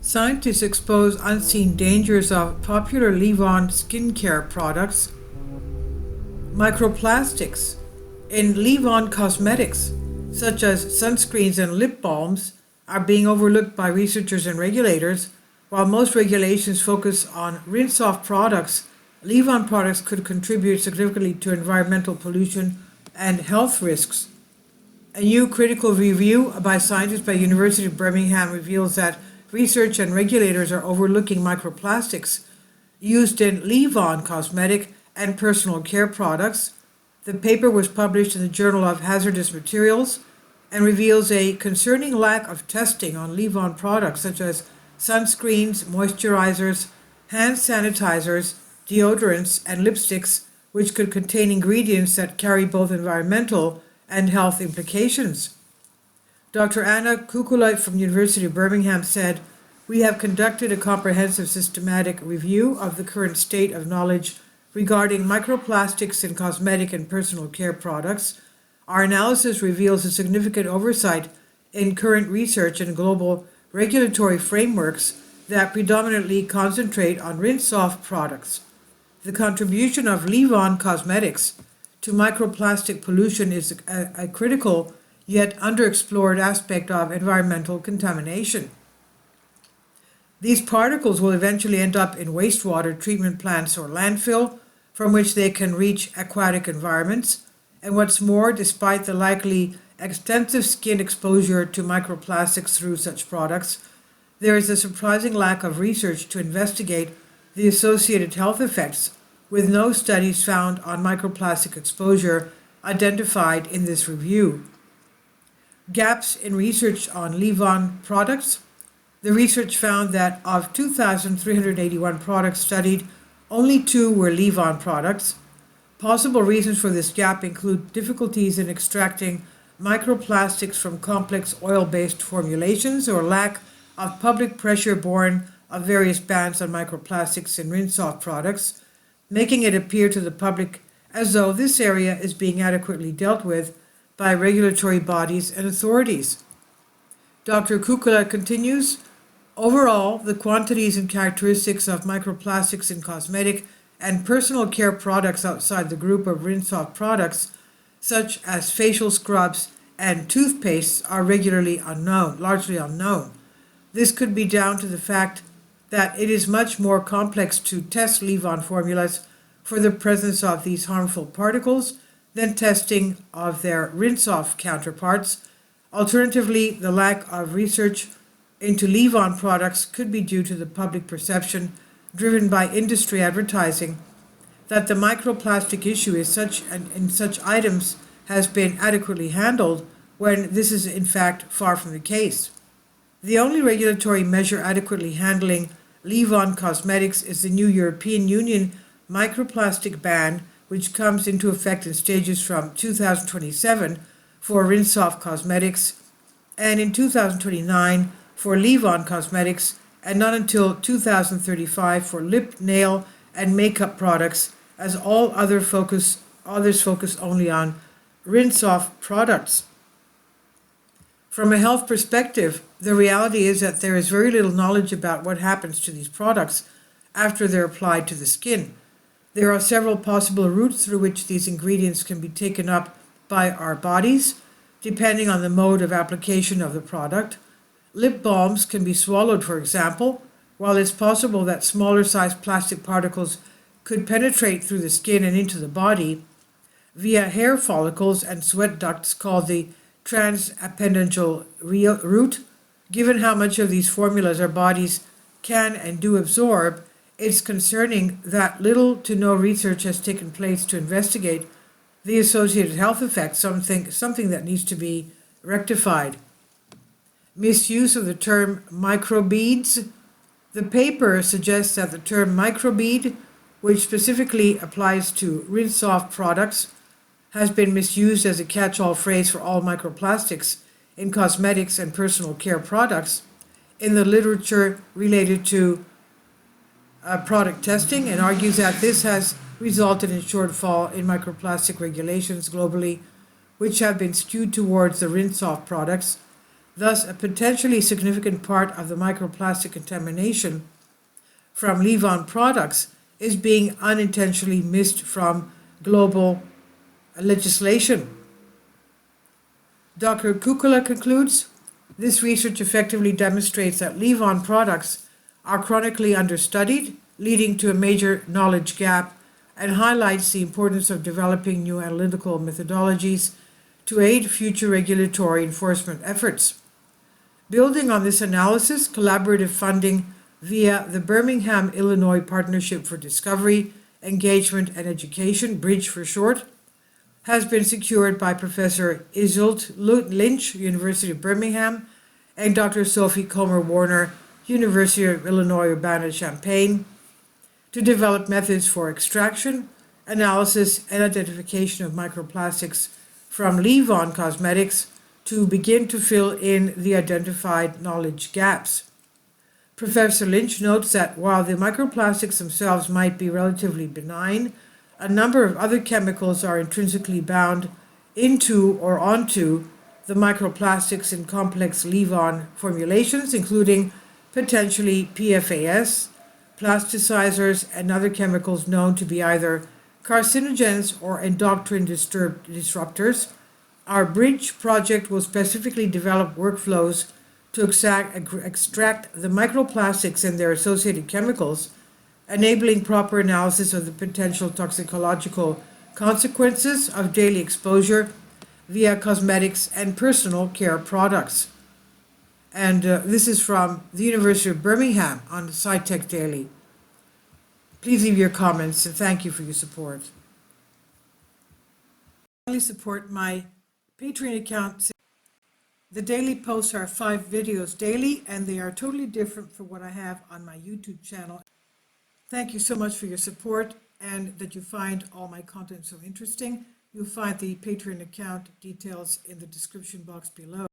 Scientists expose unseen dangers of popular leave-on skincare products, microplastics in leave-on cosmetics, such as sunscreens and lip balms, are being overlooked by researchers and regulators. While most regulations focus on rinse-off products, leave-on products could contribute significantly to environmental pollution and health risks. A new critical review by scientists by University of Birmingham reveals that research and regulators are overlooking microplastics used in leave-on cosmetic and personal care products. The paper was published in the Journal of Hazardous Materials and reveals a concerning lack of testing on leave-on products such as sunscreens, moisturizers, hand sanitizers, deodorants, and lipsticks, which could contain ingredients that carry both environmental and health implications. Dr. Anna Kukula from University of Birmingham said, "We have conducted a comprehensive systematic review of the current state of knowledge regarding microplastics in cosmetic and personal care products. Our analysis reveals a significant oversight in current research and global regulatory frameworks that predominantly concentrate on rinse-off products. The contribution of leave-on cosmetics to microplastic pollution is a critical yet underexplored aspect of environmental contamination. These particles will eventually end up in wastewater treatment plants or landfill, from which they can reach aquatic environments. And what's more, despite the likely extensive skin exposure to microplastics through such products, there is a surprising lack of research to investigate the associated health effects, with no studies found on microplastic exposure identified in this review. Gaps in research on leave-on products. The research found that of 2,381 products studied, only 2 were leave-on products. Possible reasons for this gap include difficulties in extracting microplastics from complex oil-based formulations or lack of public pressure borne of various bans on microplastics in rinse-off products, making it appear to the public as though this area is being adequately dealt with by regulatory bodies and authorities. Dr. Kukula continues, overall, the quantities and characteristics of microplastics in cosmetic and personal care products outside the group of rinse-off products, such as facial scrubs and toothpastes, are largely unknown. This could be down to the fact that it is much more complex to test leave-on formulas for the presence of these harmful particles than testing of their rinse-off counterparts. Alternatively, the lack of research into leave-on products could be due to the public perception driven by industry advertising that the microplastic issue is in such items has been adequately handled, when this is in fact far from the case. The only regulatory measure adequately handling leave-on cosmetics is the new European Union microplastic ban, which comes into effect in stages from 2027 for rinse-off cosmetics and in 2029 for leave-on cosmetics, and not until 2035 for lip, nail, and makeup products, as others focus only on rinse-off products. From a health perspective, the reality is that there is very little knowledge about what happens to these products after they're applied to the skin. There are several possible routes through which these ingredients can be taken up by our bodies, depending on the mode of application of the product. Lip balms can be swallowed, for example, while it's possible that smaller sized plastic particles could penetrate through the skin and into the body via hair follicles and sweat ducts called the transappendageal route. Given how much of these formulas our bodies can and do absorb, it's concerning that little to no research has taken place to investigate the associated health effects, something that needs to be rectified. Misuse of the term microbeads. The paper suggests that the term microbead, which specifically applies to rinse-off products, has been misused as a catch-all phrase for all microplastics in cosmetics and personal care products in the literature related to product testing, and argues that this has resulted in shortfall in microplastic regulations globally, which have been skewed towards the rinse-off products. Thus, a potentially significant part of the microplastic contamination from leave-on products is being unintentionally missed from global legislation. Dr. Kukula concludes, this research effectively demonstrates that leave-on products are chronically understudied, leading to a major knowledge gap, and highlights the importance of developing new analytical methodologies to aid future regulatory enforcement efforts. Building on this analysis, collaborative funding via the Birmingham, Illinois Partnership for Discovery, Engagement and Education, BRIDGE for short, has been secured by Professor Iseult Lynch, University of Birmingham, and Dr. Sophie Comer-Warner, University of Illinois Urbana-Champaign, to develop methods for extraction, analysis, and identification of microplastics from leave-on cosmetics to begin to fill in the identified knowledge gaps. Professor Lynch notes that while the microplastics themselves might be relatively benign, a number of other chemicals are intrinsically bound into or onto the microplastics in complex leave-on formulations, including potentially PFAS, plasticizers, and other chemicals known to be either carcinogens or endocrine disruptors. Our BRIDGE project will specifically develop workflows to extract the microplastics and their associated chemicals, enabling proper analysis of the potential toxicological consequences of daily exposure via cosmetics and personal care products. And this is from the University of Birmingham on SciTech Daily. Please leave your comments and thank you for your support. Finally, support my Patreon account. The daily posts are 5 videos daily, and they are totally different from what I have on my YouTube channel. Thank you so much for your support and that you find all my content so interesting. You'll find the Patreon account details in the description box below.